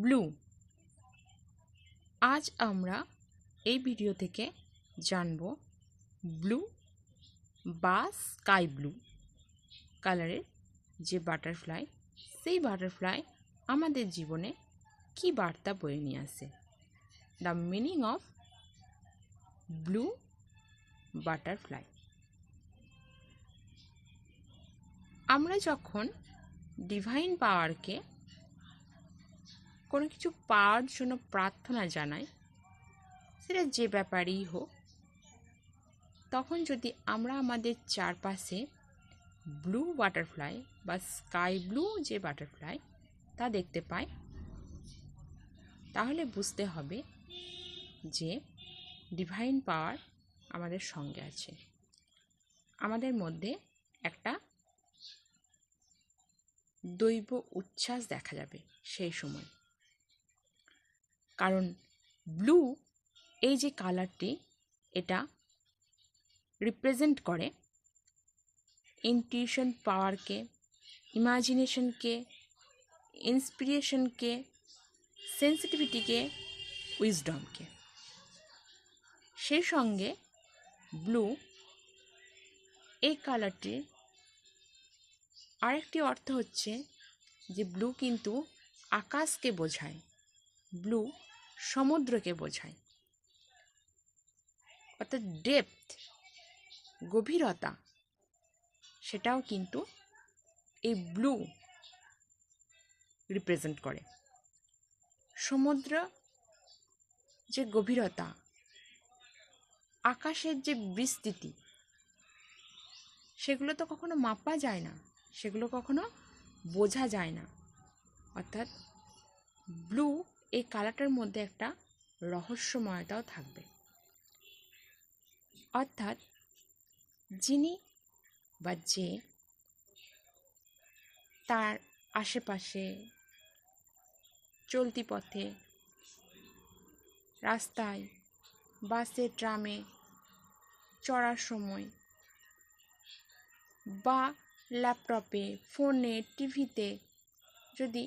Blue. আজ আমরা এই ভিডিও থেকে জানব ব্লু বা স্কাই ব্লু কালারের যে বাটারফ্লাই, সেই বাটারফ্লাই আমাদের জীবনে কি বার্তা বয়ে নিয়ে আসে। The meaning of blue butterfly. আমরা যখন ডিভাইন পাওয়ারকে কোনো কিছু পাওয়ার জন্য প্রার্থনা জানাই, সেটা যে ব্যাপারেই হোক, তখন যদি আমরা আমাদের চারপাশে ব্লু বাটারফ্লাই বা স্কাই ব্লু যে বাটারফ্লাই তা দেখতে পাই, তাহলে বুঝতে হবে যে ডিভাইন পাওয়ার আমাদের সঙ্গে আছে। আমাদের মধ্যে একটা দৈব উচ্ছ্বাস দেখা যাবে সেই সময়। কারণ ব্লু এই যে কালারটি, এটা রিপ্রেজেন্ট করে ইনটিউশন পাওয়ারকে, ইমাজিনেশনকে, ইন্সপিরেশনকে, সেন্সিটিভিটিকে, উইজডমকে। সেই সঙ্গে ব্লু এই কালারটির আরেকটি অর্থ হচ্ছে যে ব্লু কিন্তু আকাশকে বোঝায়, ব্লু সমুদ্রকে বোঝায়, অর্থাৎ ডেপথ, গভীরতা, সেটাও কিন্তু এই ব্লু রিপ্রেজেন্ট করে। সমুদ্র যে গভীরতা, আকাশের যে বিস্তৃতি, সেগুলো তো কখনো মাপা যায় না, সেগুলো কখনো বোঝা যায় না। অর্থাৎ ব্লু এই কালারটার মধ্যে একটা রহস্যময়তাও থাকবে। অর্থাৎ যিনি বা যে তার আশেপাশে, চলতি পথে, রাস্তায়, বাসে, ট্রামে চড়ার সময় বা ল্যাপটপে, ফোনে, টিভিতে যদি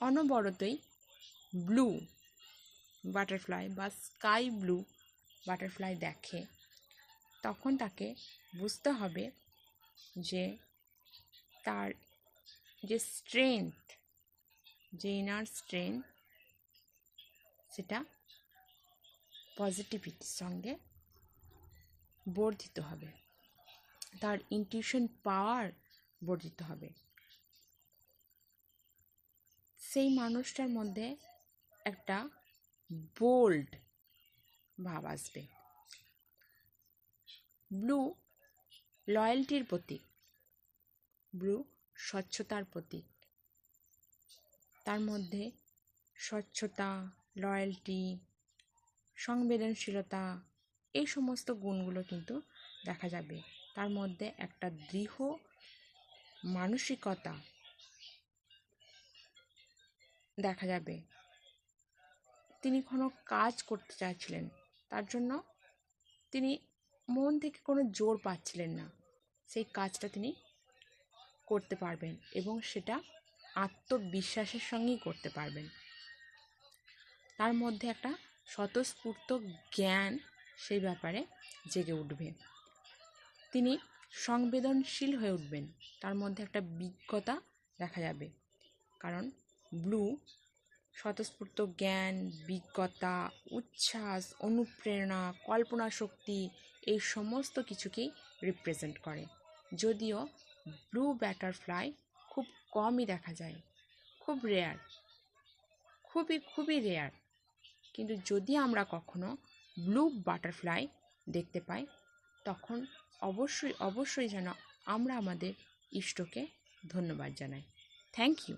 অনবরতই ব্লু বাটারফ্লাই বা স্কাই ব্লু বাটারফ্লাই দেখে, তখন তাকে বুঝতে হবে যে তার যে স্ট্রেংথ, যে ইনার স্ট্রেংথ, সেটা পজিটিভিটির সঙ্গে বর্ধিত হবে, তার ইনটিউশন পাওয়ার বর্ধিত হবে। সেই মানুষটার মধ্যে একটা বোল্ড ভাব আসবে। ব্লু লয়্যালটির প্রতীক, ব্লু স্বচ্ছতার প্রতীক। তার মধ্যে স্বচ্ছতা, লয়্যালটি, সংবেদনশীলতা, এই সমস্ত গুণগুলো কিন্তু দেখা যাবে। তার মধ্যে একটা দৃঢ় মানসিকতা দেখা যাবে। তিনি কোনো কাজ করতে চাইছিলেন, তার জন্য তিনি মন থেকে কোনো জোর পাচ্ছিলেন না, সেই কাজটা তিনি করতে পারবেন এবং সেটা আত্মবিশ্বাসের সঙ্গেই করতে পারবেন। তার মধ্যে একটা স্বতঃস্ফূর্ত জ্ঞান সেই ব্যাপারে জেগে উঠবে। তিনি সংবেদনশীল হয়ে উঠবেন, তার মধ্যে একটা বিজ্ঞতা দেখা যাবে। কারণ ব্লু স্বতঃস্ফূর্ত জ্ঞান, বিজ্ঞতা, উচ্ছ্বাস, অনুপ্রেরণা, কল্পনা শক্তি, এই সমস্ত কিছুকেই রিপ্রেজেন্ট করে। যদিও ব্লু বাটারফ্লাই খুব কমই দেখা যায়, খুব রেয়ার, খুবই রেয়ার। কিন্তু যদি আমরা কখনো ব্লু বাটারফ্লাই দেখতে পাই, তখন অবশ্যই যেন আমরা আমাদের ইষ্টকে ধন্যবাদ জানাই। Thank you.